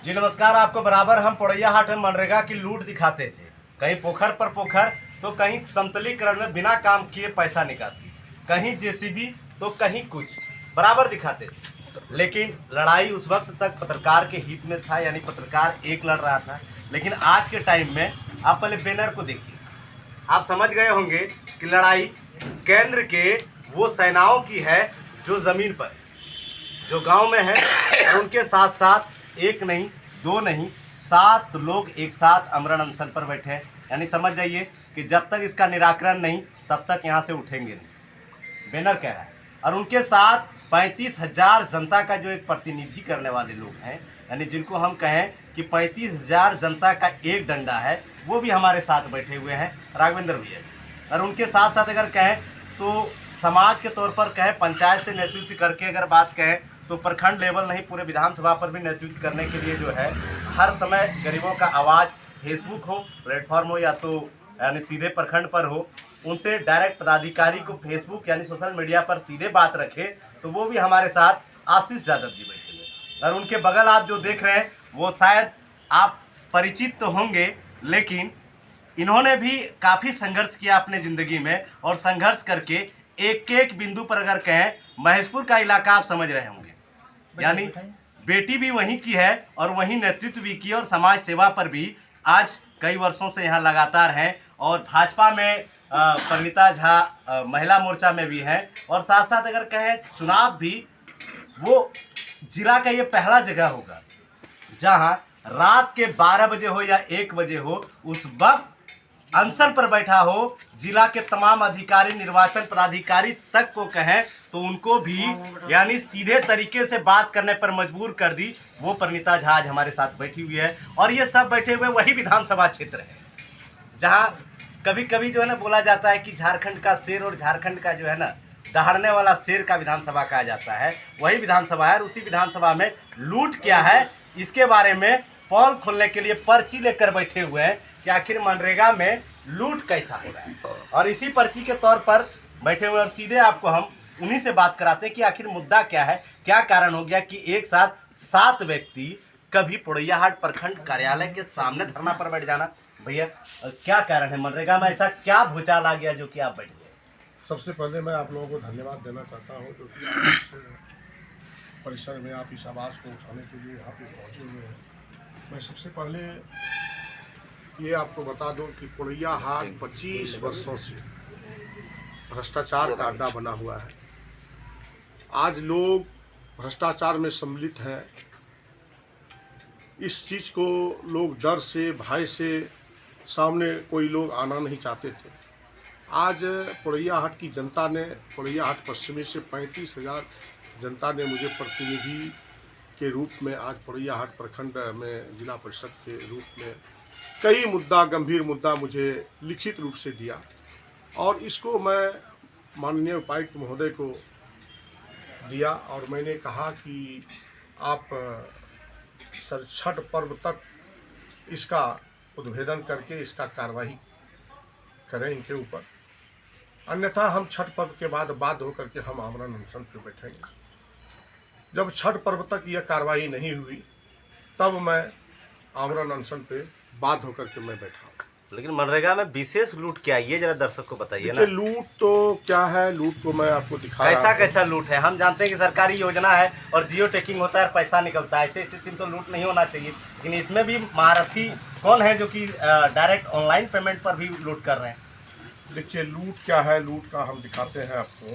जी नमस्कार। आपको बराबर हम पोड़ैया हाट में मनरेगा की लूट दिखाते थे, कहीं पोखर पर पोखर तो कहीं समतलीकरण में बिना काम किए पैसा निकासी, कहीं जेसीबी तो कहीं कुछ बराबर दिखाते थे। लेकिन लड़ाई उस वक्त तक पत्रकार के हित में था, यानी पत्रकार एक लड़ रहा था। लेकिन आज के टाइम में आप पहले बैनर को देखिए, आप समझ गए होंगे कि लड़ाई केंद्र के वो सेनाओं की है जो ज़मीन पर है, जो गांव में है, और उनके साथ साथ एक नहीं दो नहीं 7 लोग एक साथ अमरण अनशन पर बैठे हैं। यानी समझ जाइए कि जब तक इसका निराकरण नहीं तब तक यहाँ से उठेंगे नहीं, बैनर कह रहा है। और उनके साथ 35,000 जनता का जो एक प्रतिनिधि करने वाले लोग हैं, यानी जिनको हम कहें कि 35,000 जनता का एक डंडा है, वो भी हमारे साथ बैठे हुए हैं, राघवेंद्र भैया। और उनके साथ साथ अगर कहें तो समाज के तौर पर कहें, पंचायत से नेतृत्व करके अगर बात कहें तो प्रखंड लेवल नहीं, पूरे विधानसभा पर भी नेतृत्व करने के लिए जो है हर समय गरीबों का आवाज़, फेसबुक हो, प्लेटफॉर्म हो, या तो यानी सीधे प्रखंड पर हो, उनसे डायरेक्ट पदाधिकारी को फेसबुक यानी सोशल मीडिया पर सीधे बात रखे, तो वो भी हमारे साथ आशीष यादव जी बैठे हुए। और उनके बगल आप जो देख रहे हैं वो शायद आप परिचित तो होंगे, लेकिन इन्होंने भी काफ़ी संघर्ष किया अपने ज़िंदगी में, और संघर्ष करके एक एक बिंदु पर अगर कहें, महेशपुर का इलाका आप समझ रहे होंगे, यानी बेटी भी वहीं की है और वहीं नेतृत्व भी की, और समाज सेवा पर भी आज कई वर्षों से यहाँ लगातार हैं। और भाजपा में परिणीता झा महिला मोर्चा में भी हैं, और साथ साथ अगर कहें चुनाव भी वो जिला का ये पहला जगह होगा जहाँ रात के 12 बजे हो या 1 बजे हो, उस वक्त अनशन पर बैठा हो जिला के तमाम अधिकारी, निर्वाचन पदाधिकारी तक को कहें तो उनको भी यानी सीधे तरीके से बात करने पर मजबूर कर दी। वो परिणीता झा आज हमारे साथ बैठी हुई है, और ये सब बैठे हुए वही विधानसभा क्षेत्र है जहां कभी कभी जो है ना बोला जाता है कि झारखंड का शेर, और झारखंड का जो है ना दहाड़ने वाला शेर का विधानसभा कहा जाता है, वही विधानसभा है। और उसी विधानसभा में लूट क्या है इसके बारे में पोल खोलने के लिए पर्ची लेकर बैठे हुए हैं कि आखिर मनरेगा में लूट कैसा हो रहा है, और इसी पर्ची के तौर पर बैठे हुए। और सीधे आपको हम उन्हीं से बात कराते हैं कि आखिर मुद्दा क्या है, क्या कारण हो गया कि एक साथ 7 व्यक्ति कभी पोड़ैया हाट प्रखंड कार्यालय के सामने धरना पर बैठ जाना। भैया क्या कारण है, मनरेगा में ऐसा क्या भूचाल आ गया जो कि आप बैठ गए? सबसे पहले मैं आप लोगों को धन्यवाद देना चाहता हूं, जो कि आप इस परिसर में आप इस आवाज़ को उठाने के लिए यहाँ पे पहुँचे हुए हैं। मैं सबसे पहले ये आपको बता दूं कि पोड़ैया हाट 25 वर्षों से भ्रष्टाचार का अड्डा बना हुआ है। आज लोग भ्रष्टाचार में सम्मिलित हैं। इस चीज़ को लोग डर से, भय से सामने कोई लोग आना नहीं चाहते थे। आज पोड़ैया हाट की जनता ने, पोड़ैया हाट पश्चिमी से 35,000 जनता ने मुझे प्रतिनिधि के रूप में आज पोड़ैया हाट प्रखंड में जिला परिषद के रूप में कई मुद्दा, गंभीर मुद्दा मुझे लिखित रूप से दिया, और इसको मैं माननीय उपायुक्त महोदय को दिया। और मैंने कहा कि आप सर छठ पर्व तक इसका उद्भेदन करके इसका कार्रवाई करें इनके ऊपर, अन्यथा हम छठ पर्व के बाद बाध्य होकर के हम आमरण अनशन पर बैठेंगे। जब छठ पर्व तक यह कार्रवाई नहीं हुई तब मैं आमरण अनशन पे बाध्य होकर के मैं बैठा हूँ। लेकिन मनरेगा में विशेष लूट क्या है, ये जरा दर्शक को बताइए ना। लूट तो क्या है, लूट को मैं आपको दिखा रहा हूं। कैसा लूट है? हम जानते हैं कि सरकारी योजना है और जियो टेकिंग होता है, पैसा निकलता है, ऐसे स्थिति में तो लूट नहीं होना चाहिए। लेकिन इसमें भी महारथी कौन है जो कि डायरेक्ट ऑनलाइन पेमेंट पर भी लूट कर रहे हैं? देखिए लूट क्या है, लूट का हम दिखाते हैं आपको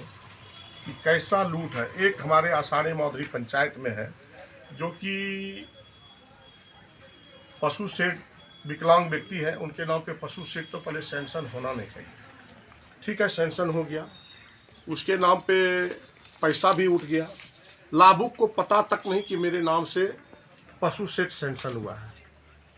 कि कैसा लूट है। एक हमारे आषाढ़ी मौधरी पंचायत में है जो कि पशु शेड, विकलांग व्यक्ति है, उनके नाम पे पशु शेड तो पहले सैंक्शन होना नहीं चाहिए। ठीक है, सैंक्शन हो गया, उसके नाम पे पैसा भी उठ गया, लाभुक को पता तक नहीं कि मेरे नाम से पशु शेड सैंक्शन हुआ है।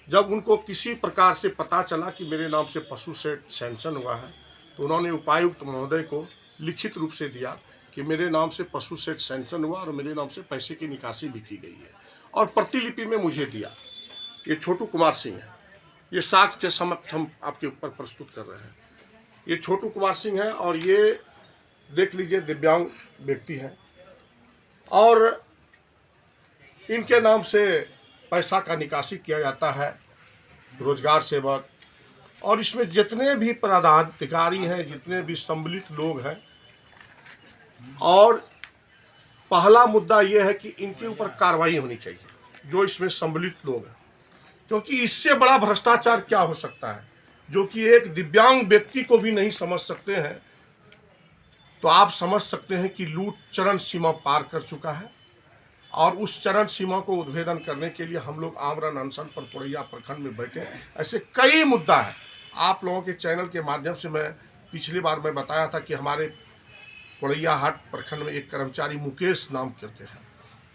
जब उनको किसी प्रकार से पता चला कि मेरे नाम से पशु शेड सैंक्शन हुआ है तो उन्होंने उपायुक्त महोदय को लिखित रूप से दिया कि मेरे नाम से पशु शेड सैंक्शन हुआ और मेरे नाम से पैसे की निकासी भी की गई है, और प्रतिलिपि में मुझे दिया। ये छोटू कुमार सिंह है, ये साक्ष्य के समक्ष हम आपके ऊपर प्रस्तुत कर रहे हैं। ये छोटू कुमार सिंह है, और ये देख लीजिए दिव्यांग व्यक्ति हैं, और इनके नाम से पैसा का निकासी किया जाता है, रोजगार सेवक, और इसमें जितने भी पदाधिकारी हैं, जितने भी सम्मिलित लोग हैं, और पहला मुद्दा ये है कि इनके ऊपर कार्रवाई होनी चाहिए जो इसमें सम्मिलित लोग हैं, क्योंकि इससे बड़ा भ्रष्टाचार क्या हो सकता है जो कि एक दिव्यांग व्यक्ति को भी नहीं समझ सकते हैं। तो आप समझ सकते हैं कि लूट चरम सीमा पार कर चुका है, और उस चरम सीमा को उद्भेदन करने के लिए हम लोग आमरण अनशन पर पुरैया प्रखंड में बैठे हैं। ऐसे कई मुद्दा है। आप लोगों के चैनल के माध्यम से मैं पिछली बार मैं बताया था कि हमारे पुरैया हाट प्रखंड में एक कर्मचारी मुकेश नाम करके हैं,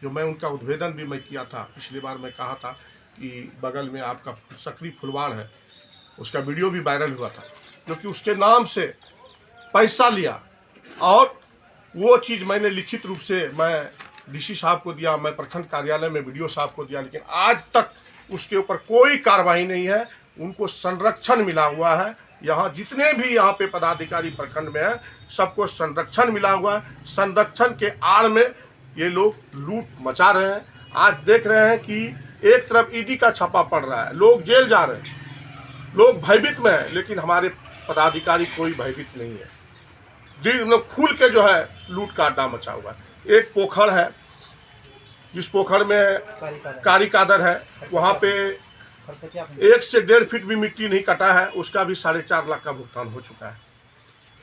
जो मैं उनका उद्भेदन भी मैं किया था। पिछली बार मैं कहा था कि बगल में आपका सकरी फुलवाड़ है, उसका वीडियो भी वायरल हुआ था, क्योंकि उसके नाम से पैसा लिया, और वो चीज़ मैंने लिखित रूप से मैं डीसी साहब को दिया, मैं प्रखंड कार्यालय में वीडियो साहब को दिया, लेकिन आज तक उसके ऊपर कोई कार्रवाई नहीं है। उनको संरक्षण मिला हुआ है। यहाँ जितने भी यहाँ पे पदाधिकारी प्रखंड में हैं, सबको संरक्षण मिला हुआ है। संरक्षण के आड़ में ये लोग लूट मचा रहे हैं। आज देख रहे हैं कि एक तरफ ईडी का छापा पड़ रहा है, लोग जेल जा रहे हैं, लोग भयभीत में हैं, लेकिन हमारे पदाधिकारी कोई भयभीत नहीं है। दिल में खुल के जो है लूट का अड्डा मचा हुआ है। एक पोखर है, जिस पोखर में कारी कादर है, वहाँ पे 1 से 1.5 फीट भी मिट्टी नहीं कटा है, उसका भी 4.5 लाख का भुगतान हो चुका है।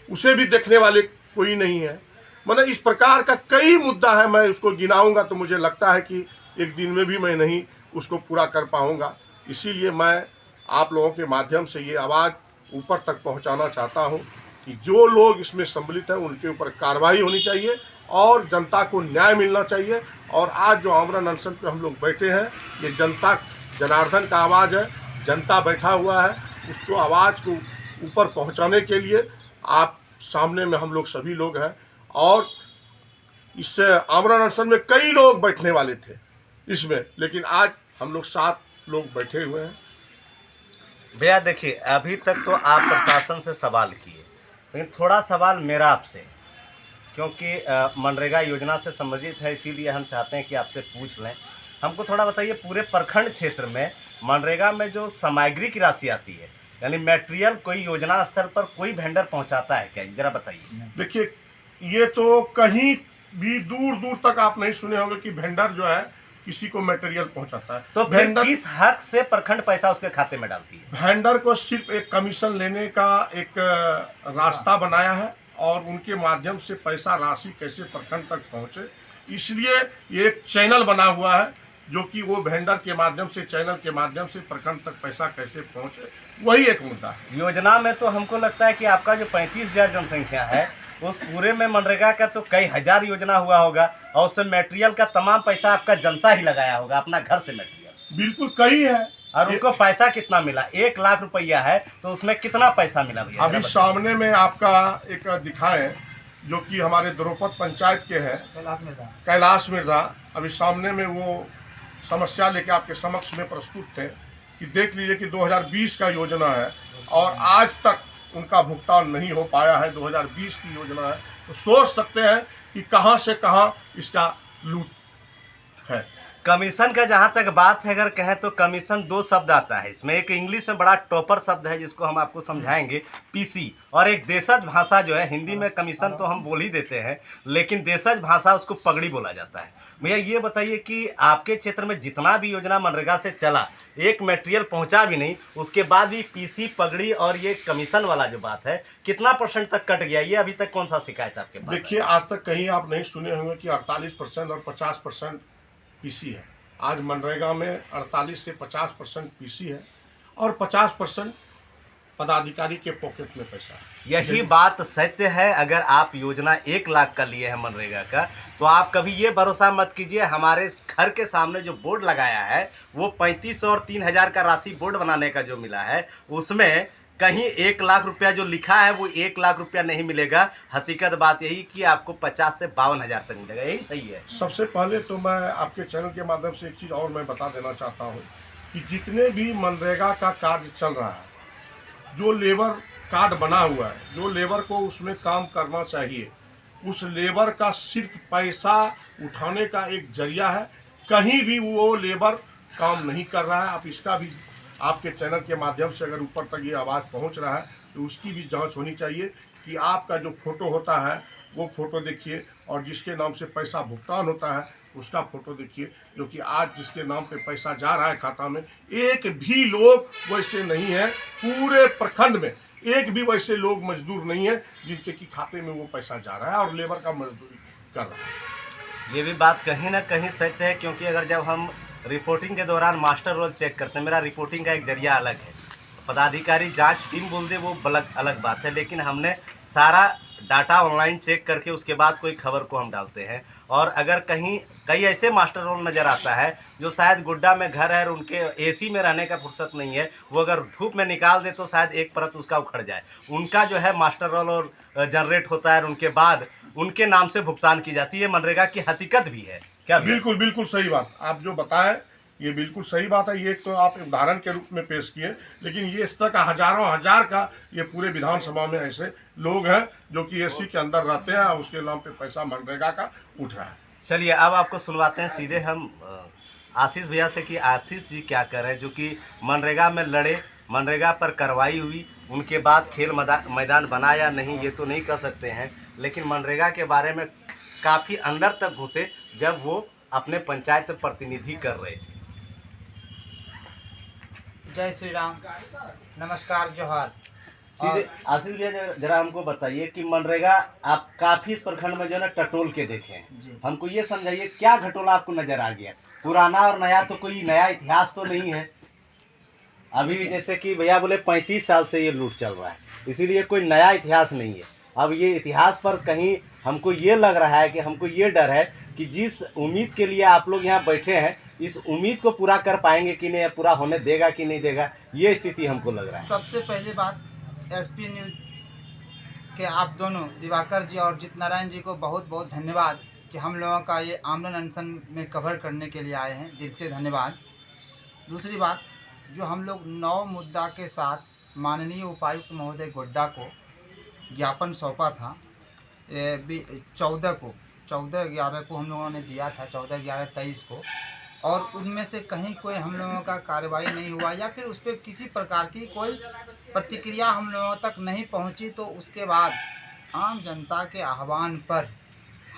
उसे भी देखने वाले कोई नहीं है। मतलब इस प्रकार का कई मुद्दा है। मैं उसको गिनाऊंगा तो मुझे लगता है कि एक दिन में भी मैं नहीं उसको पूरा कर पाऊंगा। इसीलिए मैं आप लोगों के माध्यम से ये आवाज़ ऊपर तक पहुंचाना चाहता हूं कि जो लोग इसमें सम्मिलित हैं उनके ऊपर कार्रवाई होनी चाहिए और जनता को न्याय मिलना चाहिए। और आज जो आमरण अनशन पे हम लोग बैठे हैं, ये जनता जनार्दन का आवाज़ है, जनता बैठा हुआ है, उसको आवाज़ को ऊपर पहुंचाने के लिए आप सामने में हम लोग सभी लोग हैं। और इससे आमरण अनशन में कई लोग बैठने वाले थे इसमें, लेकिन आज हम लोग 7 लोग बैठे हुए हैं। भैया देखिए, अभी तक तो आप प्रशासन से सवाल किए, लेकिन थोड़ा सवाल मेरा आपसे, क्योंकि मनरेगा योजना से संबंधित है, इसीलिए हम चाहते हैं कि आपसे पूछ लें। हमको थोड़ा बताइए, पूरे प्रखंड क्षेत्र में मनरेगा में जो सामग्री की राशि आती है, यानी मटेरियल, कोई योजना स्तर पर कोई वेंडर पहुंचाता है क्या? जरा बताइए। देखिए, ये तो कहीं भी दूर दूर तक आप नहीं सुने होंगे कि वेंडर जो है किसी को मटेरियल पहुंचाता है। तो फिर किस हक से प्रखंड पैसा उसके खाते में डालती है? वेंडर को सिर्फ एक कमीशन लेने का एक रास्ता बनाया है, और उनके माध्यम से पैसा राशि कैसे प्रखंड तक पहुंचे, इसलिए ये एक चैनल बना हुआ है, जो कि वो वेंडर के माध्यम से, चैनल के माध्यम से प्रखंड तक पैसा कैसे पहुंचे, वही एक मुद्दा है। योजना में तो हमको लगता है कि आपका जो 35,000 जनसंख्या है, उस पूरे में मनरेगा का तो कई हजार योजना हुआ होगा, और उससे मटेरियल का तमाम पैसा आपका जनता ही लगाया होगा, अपना घर से मटेरियल। बिल्कुल कई है। और उनको पैसा कितना मिला? 1 लाख रुपया है, तो उसमें कितना पैसा मिला भैया? अभी सामने में आपका एक दिखाएं, जो कि हमारे द्रौपद पंचायत के हैं, कैलाश मिर्जा। अभी सामने में वो समस्या लेके आपके समक्ष में प्रस्तुत थे कि देख लीजिए कि 2020 का योजना है और आज तक उनका भुगतान नहीं हो पाया है। 2020 की योजना है, तो सोच सकते हैं कि कहां से कहां इसका लूट है। कमीशन का जहाँ तक बात है, अगर कहें तो कमीशन 2 शब्द आता है इसमें। एक इंग्लिश में बड़ा टॉपर शब्द है, जिसको हम आपको समझाएंगे, पीसी, और एक देशज भाषा जो है, हिंदी में कमीशन तो हम बोल ही देते हैं, लेकिन देशज भाषा उसको पगड़ी बोला जाता है। भैया ये बताइए कि आपके क्षेत्र में जितना भी योजना मनरेगा से चला, एक मटेरियल पहुंचा भी नहीं, उसके बाद भी पीसी, पगड़ी और ये कमीशन वाला जो बात है, कितना % तक कट गया? ये अभी तक कौन सा शिकायत आपके पास? देखिए, आज तक कहीं आप नहीं सुने होंगे कि 48% और 50% पीसी है। आज मनरेगा में 48 से 50% पीसी है और 50% पदाधिकारी के पॉकेट में पैसा है। यही बात सत्य है। अगर आप योजना 1 लाख का लिए हैं मनरेगा का, तो आप कभी ये भरोसा मत कीजिए, हमारे घर के सामने जो बोर्ड लगाया है वो 3500 और 3000 का राशि बोर्ड बनाने का जो मिला है, उसमें कहीं 1 लाख रुपया जो लिखा है वो 1 लाख रुपया नहीं मिलेगा। हकीकत बात यही कि आपको 50 से 52,000 तक मिलेगा। यही सही है। सबसे पहले तो मैं आपके चैनल के माध्यम से एक चीज़ और मैं बता देना चाहता हूँ कि जितने भी मनरेगा का कार्य चल रहा है, जो लेबर कार्ड बना हुआ है, जो लेबर को उसमें काम करना चाहिए, उस लेबर का सिर्फ पैसा उठाने का एक जरिया है। कहीं भी वो लेबर काम नहीं कर रहा है। आप इसका भी आपके चैनल के माध्यम से अगर ऊपर तक ये आवाज़ पहुंच रहा है तो उसकी भी जांच होनी चाहिए कि आपका जो फ़ोटो होता है वो फ़ोटो देखिए और जिसके नाम से पैसा भुगतान होता है उसका फ़ोटो देखिए, जो कि आज जिसके नाम पे पैसा जा रहा है खाता में, एक भी लोग वैसे नहीं है पूरे प्रखंड में, एक भी वैसे लोग मजदूर नहीं है जिनके कि खाते में वो पैसा जा रहा है और लेबर का मजदूरी कर रहा है। ये भी बात कहीं ना कहीं सत्य है, क्योंकि अगर जब हम रिपोर्टिंग के दौरान मास्टर रोल चेक करते हैं, मेरा रिपोर्टिंग का एक जरिया अलग है, पदाधिकारी जांच टीम बोल दे वो अलग बात है, लेकिन हमने सारा डाटा ऑनलाइन चेक करके उसके बाद कोई खबर को हम डालते हैं। और अगर कहीं कई ऐसे मास्टर रोल नज़र आता है जो शायद गुड्डा में घर है और उनके एसी में रहने का फुर्सत नहीं है, वो अगर धूप में निकाल दे तो शायद एक परत उसका उखड़ जाए, उनका जो है मास्टर रोल और जनरेट होता है और उनके बाद उनके नाम से भुगतान की जाती है। मनरेगा की हकीकत भी है क्या? बिल्कुल बिल्कुल सही बात आप जो बताएं, ये बिल्कुल सही बात है। ये तो आप उदाहरण के रूप में पेश किए, लेकिन ये इस तरह का हजारों हजार का ये पूरे विधानसभा में ऐसे लोग हैं जो कि एसी के अंदर रहते हैं और उसके नाम पे पैसा मनरेगा का उठ रहा है। चलिए अब आपको सुनवाते हैं सीधे हम आशीष भैया से कि आशीष जी क्या कर रहे हैं, जो कि मनरेगा में लड़े, मनरेगा पर कार्रवाई हुई, उनके बाद खेल मैदान बना या नहीं ये तो नहीं कह सकते हैं, लेकिन मनरेगा के बारे में काफ़ी अंदर तक घुसे जब वो अपने पंचायत प्रतिनिधि कर रहे थे। जय श्री राम, नमस्कार, जोहार। सीधे आशीष भैया जरा हमको बताइए कि मनरेगा आप काफ़ी इस प्रखंड में जो है ना टटोल के देखे हैं, हमको ये समझाइए क्या घटोला आपको नज़र आ गया? पुराना और नया तो कोई नया इतिहास तो नहीं है, अभी जैसे कि भैया बोले 35 साल से ये लूट चल रहा है, इसीलिए कोई नया इतिहास नहीं है। अब ये इतिहास पर कहीं हमको ये लग रहा है कि हमको ये डर है कि जिस उम्मीद के लिए आप लोग यहाँ बैठे हैं, इस उम्मीद को पूरा कर पाएंगे कि नहीं, पूरा होने देगा कि नहीं देगा, ये स्थिति हमको लग रहा है। सबसे पहली बात, एसपी न्यूज के आप दोनों दिवाकर जी और जित नारायण जी को बहुत बहुत धन्यवाद कि हम लोगों का ये आमरण अनशन में कवर करने के लिए आए हैं, दिल से धन्यवाद। दूसरी बात, जो हम लोग 9 मुद्दा के साथ माननीय उपायुक्त महोदय गोड्डा को ज्ञापन सौंपा था 14/11 को हम लोगों ने दिया था, 14/11/23 को, और उनमें से कहीं कोई हम लोगों का कार्रवाई नहीं हुआ या फिर उस पर किसी प्रकार की कोई प्रतिक्रिया हम लोगों तक नहीं पहुंची। तो उसके बाद आम जनता के आह्वान पर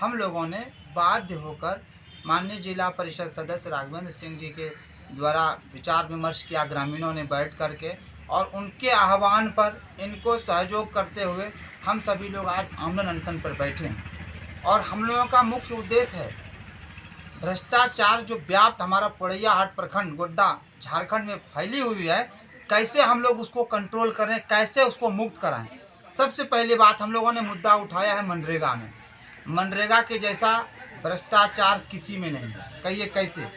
हम लोगों ने बाध्य होकर माननीय जिला परिषद सदस्य राघवेंद्र सिंह जी के द्वारा विचार विमर्श किया ग्रामीणों ने बैठ करके, और उनके आह्वान पर इनको सहयोग करते हुए हम सभी लोग आज आमरण अनशन पर बैठे हैं। और हम लोगों का मुख्य उद्देश्य है भ्रष्टाचार जो व्याप्त हमारा पोड़ैयाहाट प्रखंड गोड्डा झारखंड में फैली हुई है, कैसे हम लोग उसको कंट्रोल करें, कैसे उसको मुक्त कराएं। सबसे पहली बात हम लोगों ने मुद्दा उठाया है मनरेगा में। मनरेगा के जैसा भ्रष्टाचार किसी में नहीं है। कहिए कैसे?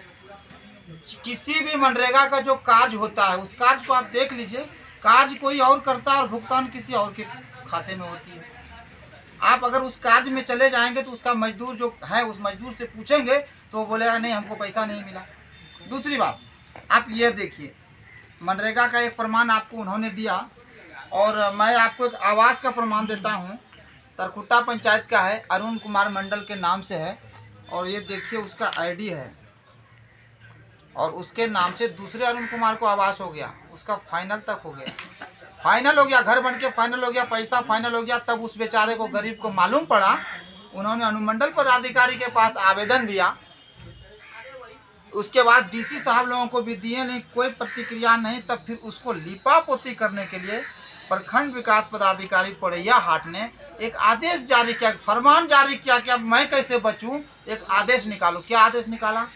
किसी भी मनरेगा का जो कार्य होता है उस कार्य को आप देख लीजिए, कार्य कोई और करता है और भुगतान किसी और के खाते में होती है। आप अगर उस कार्य में चले जाएंगे तो उसका मजदूर जो है उस मजदूर से पूछेंगे तो वो बोलेगा नहीं हमको पैसा नहीं मिला। दूसरी बात, आप ये देखिए, मनरेगा का एक प्रमाण आपको उन्होंने दिया और मैं आपको एक आवास का प्रमाण देता हूँ। तरकुट्टा पंचायत का है, अरुण कुमार मंडल के नाम से है, और ये देखिए उसका आईडी है, और उसके नाम से दूसरे अरुण कुमार को आवास हो गया, उसका फाइनल तक हो गया, फाइनल हो गया, घर बन के फाइनल हो गया, पैसा फाइनल हो गया। तब उस बेचारे को गरीब को मालूम पड़ा, उन्होंने अनुमंडल पदाधिकारी के पास आवेदन दिया, उसके बाद डीसी साहब लोगों को भी दिए, नहीं कोई प्रतिक्रिया नहीं। तब फिर उसको लिपापोती करने के लिए प्रखंड विकास पदाधिकारी पोड़ैयाहाट ने एक आदेश जारी किया, फरमान जारी किया कि अब मैं कैसे बचूं, एक आदेश निकालो। क्या आदेश निकाला?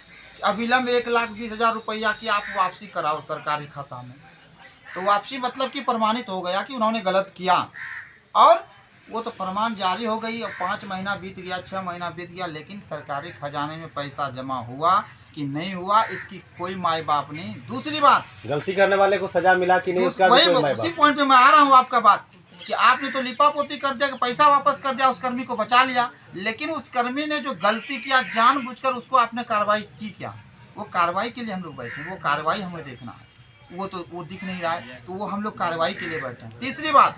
अविलंब 1,20,000 रुपया की आप वापसी कराओ सरकारी खाता में। तो वापसी मतलब कि प्रमाणित हो गया कि उन्होंने गलत किया, और वो तो फरमान जारी हो गई। अब 5 महीना बीत गया, 6 महीना बीत गया, लेकिन सरकारी खजाने में पैसा जमा हुआ कि नहीं हुआ इसकी कोई माई बाप नहीं। दूसरी बात, गलती करने वाले को सजा मिला कि नहीं, उसका भी कोई माई बाप। उसी पॉइंट पे मैं आ रहा हूँ आपका बात कि आपने तो लिपापोती कर दिया कि पैसा वापस कर दिया, उस कर्मी को बचा लिया, लेकिन उस कर्मी ने जो गलती किया जानबूझकर उसको आपने कार्रवाई की क्या? वो कार्रवाई के लिए हम लोग बैठे, वो कार्रवाई हमें देखना है, वो दिख नहीं रहा है, तो वो हम लोग कार्रवाई के लिए बैठे हैं। तीसरी बात,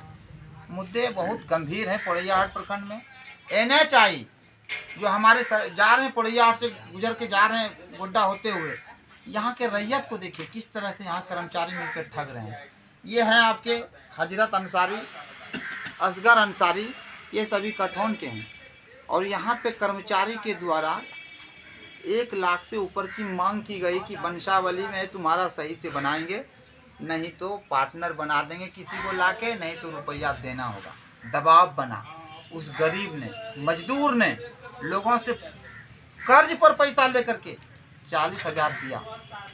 मुद्दे बहुत गंभीर हैं पोड़ैयाहाट प्रखंड में। NHI जो हमारे जा रहे हैं पोड़ैयाहाट से गुजर के जा रहे हैं गोड्डा होते हुए, यहाँ के रैयत को देखिए किस तरह से यहाँ कर्मचारी मिलकर ठग रहे हैं। ये हैं आपके हजरत अंसारी, असगर अंसारी, ये सभी कठौन के हैं। और यहाँ पे कर्मचारी के द्वारा 1 लाख से ऊपर की मांग की गई कि वंशावली में तुम्हारा सही से बनाएंगे, नहीं तो पार्टनर बना देंगे किसी को लाके, नहीं तो रुपया देना होगा। दबाव बना, उस गरीब ने, मजदूर ने लोगों से कर्ज पर पैसा लेकर के 40,000 दिया।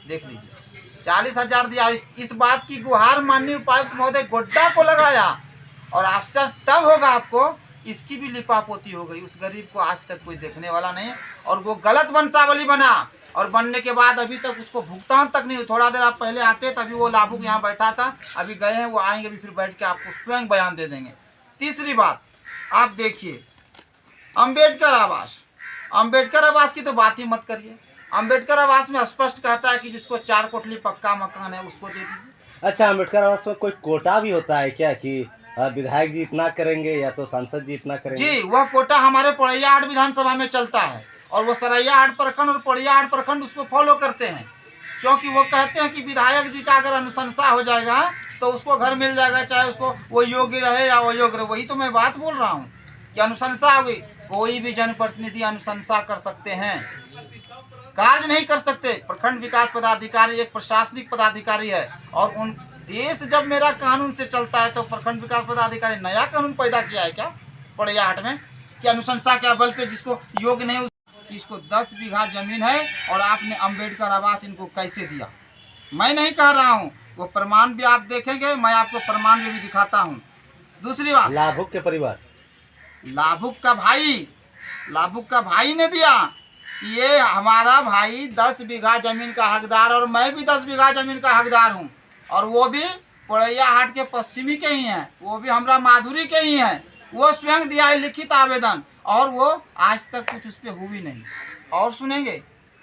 देख लीजिए 40,000 दिया। इस बात की गुहार माननीय उपायुक्त महोदय गोड्डा को लगाया। और आश्चर्य तब होगा आपको, इसकी भी लिपापोती हो गई। उस गरीब को आज तक कोई देखने वाला नहीं, और वो गलत वंशावली बना। और बनने के बाद अभी तक उसको भुगतान तक नहीं हुई। थोड़ा देर आप पहले आते तभी वो लाभुक यहाँ बैठा था, अभी गए हैं, वो आएंगे भी, फिर बैठ के आपको स्वयं बयान दे देंगे। तीसरी बात आप देखिए, अंबेडकर आवास, अंबेडकर आवास की तो बात ही मत करिए। अंबेडकर आवास में स्पष्ट कहता है कि जिसको 4 कोठली पक्का मकान है उसको दे दीजिए। अच्छा, अंबेडकर आवास में कोई कोटा भी होता है क्या कि विधायक जी इतना करेंगे या तो सांसद जी इतना करेंगे? जी, वह कोटा हमारे पोड़ैया हाट विधानसभा में चलता है, और वो सरैया हाट प्रखंड और पोड़ैया हाट प्रखंड उसको फॉलो करते हैं, क्योंकि वो कहते हैं कि विधायक जी का अगर अनुशंसा हो जाएगा तो उसको घर मिल जाएगा, चाहे उसको वो योग्य रहे या अयोग्य रहे। वही तो मैं बात बोल रहा हूँ कि अनुशंसा होगी। कोई भी जनप्रतिनिधि अनुशंसा कर सकते हैं, कार्य नहीं कर सकते। प्रखंड विकास पदाधिकारी एक प्रशासनिक पदाधिकारी है, और उन देश जब मेरा कानून से चलता है तो प्रखंड विकास पदाधिकारी नया कानून पैदा किया है क्या पोड़ैया हाट में कि अनुशंसा के बल पे जिसको योग्य नहीं, इसको 10 बीघा जमीन है और आपने अंबेडकर आवास इनको कैसे दिया? मैं नहीं कह रहा हूँ, वो प्रमाण भी आप देखेंगे, मैं आपको प्रमाण भी दिखाता हूँ। दूसरी बात, लाभुक के परिवार, लाभुक का भाई ने दिया। ये हमारा भाई 10 बीघा जमीन का हकदार, और मैं भी 10 बीघा जमीन का हकदार हूँ, और वो भी पोड़ैया हाट के पश्चिमी के ही हैं, वो भी हमरा माधुरी के ही हैं। वो स्वयं दिया है लिखित आवेदन, और वो आज तक कुछ उस पर हुई नहीं। और सुनेंगे,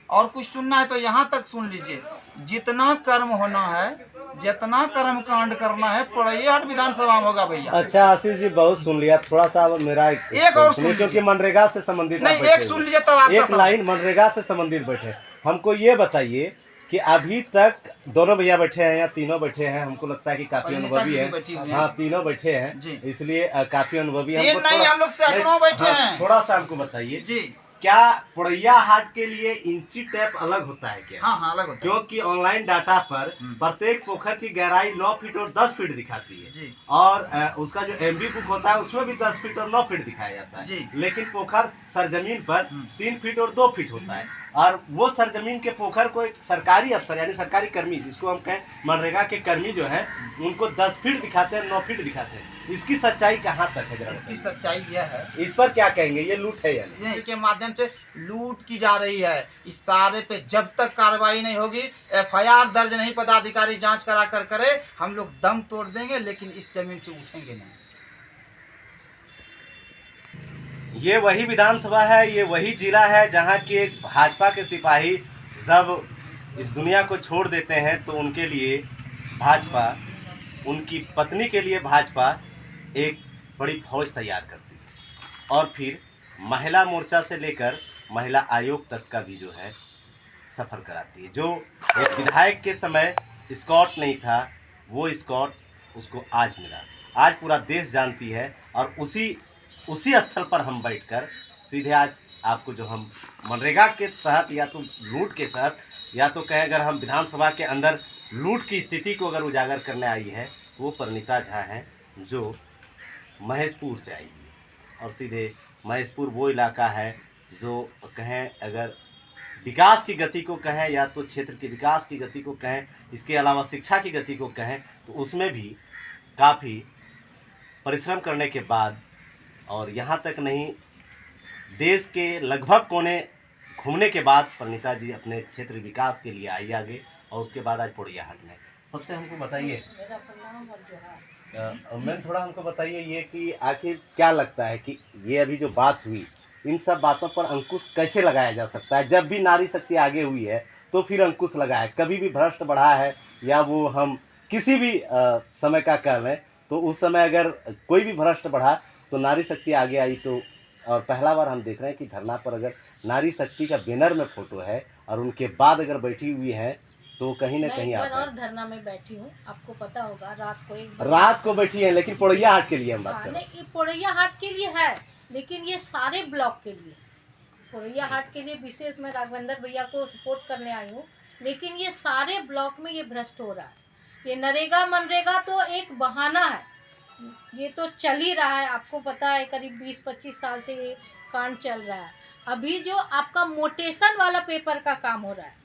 और कुछ सुनना है तो यहाँ तक सुन लीजिए। जितना कर्म होना है, जितना कर्म कांड करना है, पोड़ैया हाट विधानसभा में होगा भैया। अच्छा आशीष जी, बहुत सुन लिया, थोड़ा सा मेरा एक और सुन, क्योंकि मनरेगा से संबंधित नहीं, एक सुन लीजिए तब आपका एक लाइन मनरेगा से संबंधित बैठे। हमको ये बताइए कि अभी तक दोनों भैया बैठे हैं या तीनों बैठे हैं, हमको लगता है कि काफी अनुभवी है। हाँ, तीनों बैठे हैं, इसलिए काफी अनुभवी है। हम लोग सैकड़ों बैठे हैं। थोड़ा सा हमको बताइए जी, क्या पोड़ैया हाट के लिए इंची टेप अलग होता है क्या? हाँ, अलग होता है। क्योंकि ऑनलाइन डाटा पर प्रत्येक पोखर की गहराई 9 फीट और 10 फीट दिखाती है जी। और उसका जो एमबी बुक होता है उसमें भी 10 फीट और 9 फीट दिखाया जाता है जी। लेकिन पोखर सरजमीन पर 3 फीट और 2 फीट होता है। और वो सरजमीन के पोखर को एक सरकारी अफसर यानी सरकारी कर्मी, जिसको हम कहें मनरेगा के कर्मी जो है, उनको 10 फीट दिखाते हैं, 9 फीट दिखाते हैं। इसकी सच्चाई कहाँ तक है जरा? इसकी सच्चाई यह है, इस पर क्या कहेंगे, ये लूट है यानी? ये के माध्यम से लूट की जा रही है। इस सारे पे जब तक कार्रवाई नहीं होगी, FIR दर्ज नहीं पदाधिकारी जांच करा कर करे, हम लोग दम तोड़ देंगे, लेकिन इस जमीन से उठेंगे नहीं। ये वही विधानसभा है, ये वही जिला है जहाँ की एक भाजपा के सिपाही जब इस दुनिया को छोड़ देते हैं तो उनके लिए भाजपा, उनकी पत्नी के लिए भाजपा एक बड़ी फौज तैयार करती है, और फिर महिला मोर्चा से लेकर महिला आयोग तक का भी जो है सफ़र कराती है। जो एक विधायक के समय स्कॉट नहीं था, वो स्कॉट उसको आज मिला। आज पूरा देश जानती है, और उसी स्थल पर हम बैठकर सीधे आज आपको जो हम मनरेगा के तहत या तो लूट के तहत या तो कहें अगर हम विधानसभा के अंदर लूट की स्थिति को अगर उजागर करने आई है, वो परिणीता झा हैं जो महेशपुर से आई हुई है। और सीधे महेशपुर वो इलाका है जो कहें अगर विकास की गति को कहें या तो क्षेत्र के विकास की गति को कहें, इसके अलावा शिक्षा की गति को कहें, तो उसमें भी काफ़ी परिश्रम करने के बाद, और यहाँ तक नहीं देश के लगभग कोने घूमने के बाद परिणीता जी अपने क्षेत्र विकास के लिए आई आगे, और उसके बाद आज पोड़ैया हाट में। सबसे हमको बताइए मैम, थोड़ा हमको बताइए ये कि आखिर क्या लगता है कि ये अभी जो बात हुई, इन सब बातों पर अंकुश कैसे लगाया जा सकता है? जब भी नारी शक्ति आगे हुई है तो फिर अंकुश लगा है, कभी भी भ्रष्ट बढ़ा है या वो हम किसी भी समय का कह लें तो उस समय अगर कोई भी भ्रष्ट बढ़ा तो नारी शक्ति आगे आई। तो और पहला बार हम देख रहे हैं कि धरना पर अगर नारी शक्ति का बैनर में फ़ोटो है और उनके बाद अगर बैठी हुई है तो कहीं ना मैं कहीं एक बार आप और धरना में बैठी हूँ, आपको पता होगा, रात को एक रात को बैठी है, लेकिन पोड़ैया हाट के लिए हम बात हाँ कर रहे हैं। नहीं, ये पोड़ैया हाट के लिए है, लेकिन ये सारे ब्लॉक के लिए, पोड़ैया हाट के लिए विशेष मैं राघवेंद्र भैया को सपोर्ट करने आई हूँ, लेकिन ये सारे ब्लॉक में ये भ्रष्ट हो रहा है। ये नरेगा मनरेगा तो एक बहाना है, ये तो चल ही रहा है, आपको पता है करीब 20-25 साल से ये कांड चल रहा है। अभी जो आपका मोटेशन वाला पेपर का काम हो रहा है,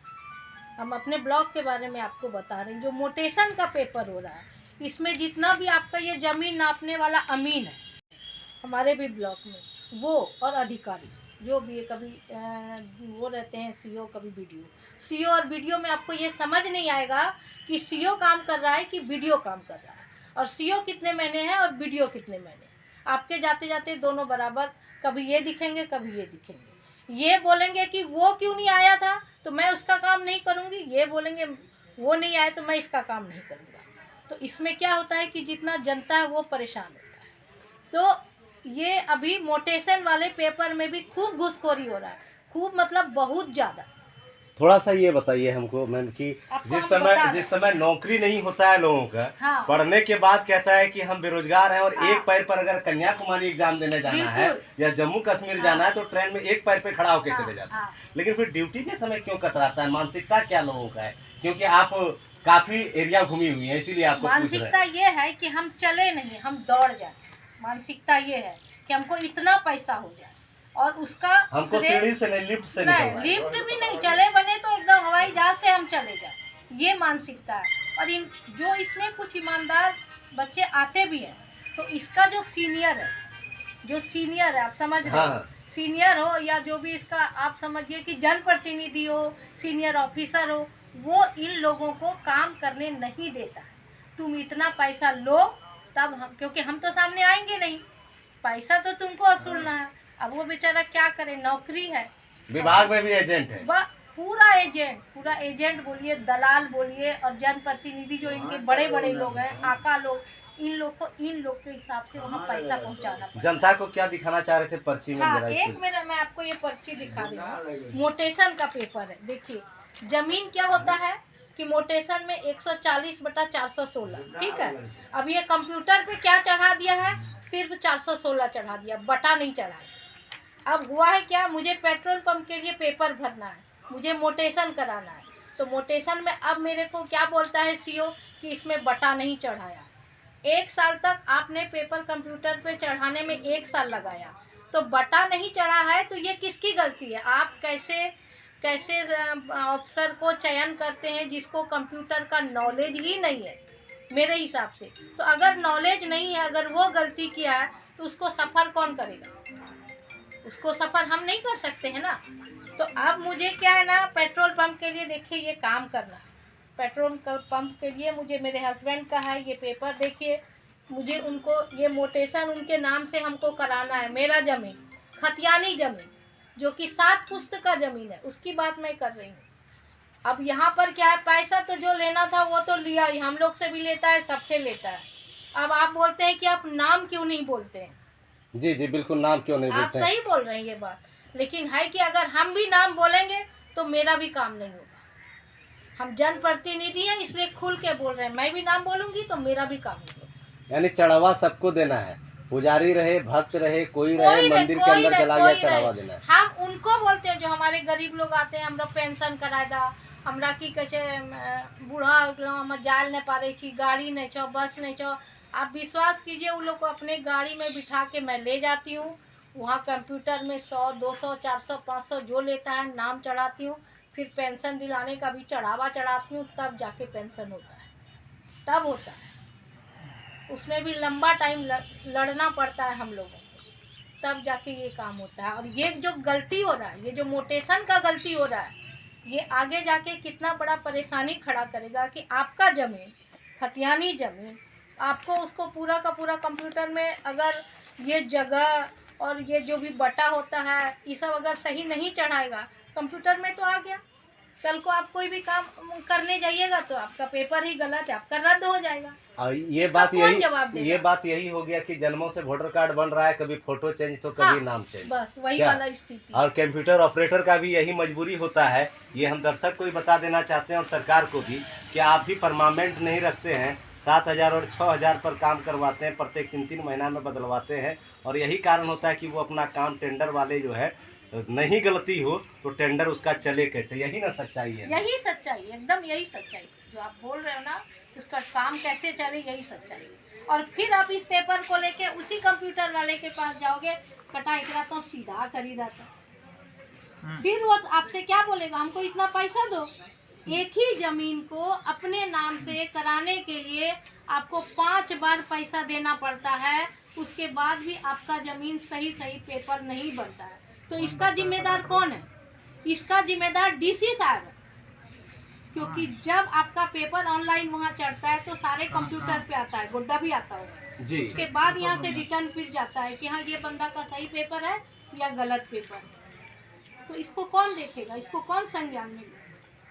हम अपने ब्लॉक के बारे में आपको बता रहे हैं, जो मोटेशन का पेपर हो रहा है, इसमें जितना भी आपका ये ज़मीन नापने वाला अमीन है हमारे भी ब्लॉक में, वो और अधिकारी जो भी है, कभी वो रहते हैं सीओ, कभी बीडीओ। सीओ और बीडीओ में आपको ये समझ नहीं आएगा कि सीओ काम कर रहा है कि बीडीओ काम कर रहा है, और सीओ कितने महीने हैं और बीडीओ कितने महीने। आपके जाते जाते दोनों बराबर, कभी ये दिखेंगे कभी ये दिखेंगे। ये बोलेंगे कि वो क्यों नहीं आया था तो मैं उसका काम नहीं करूँगी, ये बोलेंगे वो नहीं आया तो मैं इसका काम नहीं करूँगा। तो इसमें क्या होता है कि जितना जनता है वो परेशान होता है। तो ये अभी मोटेशन वाले पेपर में भी खूब घूसखोरी हो रहा है, खूब मतलब बहुत ज़्यादा। थोड़ा सा ये बताइए हमको मैम कि आपको हम बता जिस समय नौकरी नहीं होता है लोगों का, हाँ। पढ़ने के बाद कहता है कि हम बेरोजगार हैं, और एक पैर पर अगर कन्याकुमारी एग्जाम देने जाना है या जम्मू कश्मीर जाना है तो ट्रेन में एक पैर पे खड़ा होकर चले जाते हैं। लेकिन फिर ड्यूटी के समय क्यों कतराता है? मानसिकता क्या लोगों का है? क्योंकि आप काफी एरिया घूमी हुई है, इसीलिए आपको पूछ रहे मानसिकता हैं। ये है कि हम चले नहीं, हम दौड़ जाए। मानसिकता ये है कि हमको इतना पैसा हो जाए, और उसका हमको श्रेय- सीढ़ी से नहीं, लिफ्ट से नहीं, निकलना है। लिफ्ट भी नहीं, चले बने तो एकदम हवाई जहाज से हम चले जाए, ये मानसिकता है। और इन जो इसमें कुछ ईमानदार बच्चे आते भी हैं, तो इसका जो सीनियर है आप समझ रहे हो, हाँ। सीनियर हो या जो भी इसका आप समझिए कि जनप्रतिनिधि हो, सीनियर ऑफिसर हो, वो इन लोगों को काम करने नहीं देता है। तुम इतना पैसा लो तब हम, क्योंकि हम तो सामने आएंगे नहीं, पैसा तो तुमको वसूलना है। अब वो बेचारा क्या करे, नौकरी है, विभाग में भी एजेंट है। पूरा एजेंट बोलिए, दलाल बोलिए, और जनप्रतिनिधि जो इनके बड़े बड़े लोग हैं, आका लोग, इन लोग के हिसाब से वहाँ पैसा पहुँचाना पड़ता है। जनता को क्या दिखाना चाह रहे थे पर्ची में? हाँ, जरा एक मिनट मैं आपको ये पर्ची दिखा रही हूँ। मोटेशन का पेपर है, देखिए जमीन क्या होता है कि मोटेशन में 140/416, ठीक है। अब ये कंप्यूटर पे क्या चढ़ा दिया है, सिर्फ 416 चढ़ा दिया, बटा नहीं चढ़ा है। अब हुआ है क्या, मुझे पेट्रोल पंप के लिए पेपर भरना है, मुझे मोटेशन कराना है, तो मोटेशन में अब मेरे को क्या बोलता है सीओ कि इसमें बटा नहीं चढ़ाया। 1 साल तक आपने पेपर कंप्यूटर पे चढ़ाने में 1 साल लगाया, तो बटा नहीं चढ़ा है, तो ये किसकी गलती है? आप कैसे अफसर को चयन करते हैं जिसको कंप्यूटर का नॉलेज ही नहीं है मेरे हिसाब से। तो अगर नॉलेज नहीं है, अगर वो गलती किया है, तो उसको सफ़र कौन करेगा? उसको सफ़र हम नहीं कर सकते हैं ना। तो अब मुझे क्या है ना, पेट्रोल पंप के लिए देखिए ये काम करना है। पेट्रोल पंप के लिए मुझे मेरे हस्बैंड का है ये पेपर, देखिए मुझे उनको ये मोटेशन उनके नाम से हमको कराना है। मेरा ज़मीन, खतियानी ज़मीन, जो कि 7 पुश्त का ज़मीन है, उसकी बात मैं कर रही हूँ। अब यहाँ पर क्या है, पैसा तो जो लेना था वो तो लिया ही, हम लोग से भी लेता है, सबसे लेता है। अब आप बोलते हैं कि आप नाम क्यों नहीं बोलते हैं? जी जी बिल्कुल, नाम क्यों नहीं आप बोलते हैं? सही बोल रहे हैं ये बात, लेकिन है कि अगर हम भी नाम बोलेंगे तो मेरा भी काम नहीं होगा। हम जनप्रतिनिधि हैं, इसलिए खुल के बोल रहे हैं, मैं भी नाम बोलूँगी तो मेरा भी काम नहीं होगा। यानी चढ़ावा सबको देना है, पुजारी रहे, भक्त रहे, कोई रहे, मंदिर के अंदर चला गया, चढ़ावा देना है। हम उनको बोलते हैं जो हमारे गरीब लोग आते हैं, हमरा पेंशन कराए दा, हमरा की कहे छै बूढ़ा हम जायल नहीं पारे छी, गाड़ी नहीं छो, बस नहीं छो। आप विश्वास कीजिए, उन लोग को अपने गाड़ी में बिठा के मैं ले जाती हूँ, वहाँ कंप्यूटर में 100, 200, 400, 500 जो लेता है नाम चढ़ाती हूँ, फिर पेंशन दिलाने का भी चढ़ावा चढ़ाती हूँ, तब जाके पेंशन होता है, तब होता है। उसमें भी लंबा टाइम लड़ना पड़ता है हम लोगों को, तब जाके ये काम होता है। और ये जो गलती हो रहा है, ये जो मोटेशन का गलती हो रहा है, ये आगे जाके कितना बड़ा परेशानी खड़ा करेगा कि आपका ज़मीन, खतियानी ज़मीन, आपको उसको पूरा का पूरा कंप्यूटर में अगर ये जगह और ये जो भी बटा होता है, ये सब अगर सही नहीं चढ़ाएगा, कंप्यूटर में तो आ गया, कल को आप कोई भी काम करने जाइएगा तो आपका पेपर ही गलत है, आपका रद्द हो जाएगा। और ये इसका कौन जवाब देगा? ये बात यही हो गया कि जन्मों से वोटर कार्ड बन रहा है, कभी फोटो चेंज तो कभी हाँ, नाम चेंज। बस वही क्या? वाला स्थिति। और कंप्यूटर ऑपरेटर का भी यही मजबूरी होता है। ये हम दर्शक को भी बता देना चाहते हैं और सरकार को भी कि आप भी परमानेंट नहीं रखते हैं, 7,000 और 6,000 पर काम करवाते हैं, प्रत्येक 3-3 महीना में बदलवाते हैं। और यही कारण होता है कि वो अपना काम टेंडर वाले जो है नहीं गलती हो तो टेंडर उसका चले कैसे, यही ना सच्चाई है। यही सच्चाई, एकदम यही सच्चाई जो आप बोल रहे हो ना, उसका काम कैसे चले, यही सच्चाई है। और फिर आप इस पेपर को लेके उसी कंप्यूटर वाले के पास जाओगे, कटा एकरा तो सीधा करी रहता, फिर वो आपसे क्या बोलेगा, हमको इतना पैसा दो। एक ही जमीन को अपने नाम से कराने के लिए आपको 5 बार पैसा देना पड़ता है, उसके बाद भी आपका जमीन सही पेपर नहीं बनता है। तो इसका जिम्मेदार कौन है? इसका जिम्मेदार डीसी साहब है, क्योंकि जब आपका पेपर ऑनलाइन वहाँ चढ़ता है तो सारे कंप्यूटर पे आता है, गुड्डा भी आता होगा जी। उसके बाद यहाँ से रिटर्न फिर जाता है कि हाँ ये बंदा का सही पेपर है या गलत पेपर है। तो इसको कौन देखेगा, इसको कौन संज्ञान में लेगा?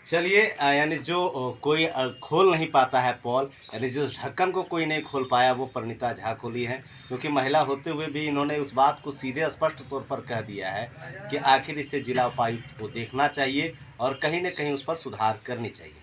चलिए, यानी जो कोई खोल नहीं पाता है पॉल, यानी जो ढक्कन को कोई नहीं खोल पाया वो परिणीता झा खोली है, क्योंकि महिला होते हुए भी इन्होंने उस बात को सीधे स्पष्ट तौर पर कह दिया है कि आखिर इसे जिला उपायुक्त को देखना चाहिए और कहीं न कहीं उस पर सुधार करनी चाहिए।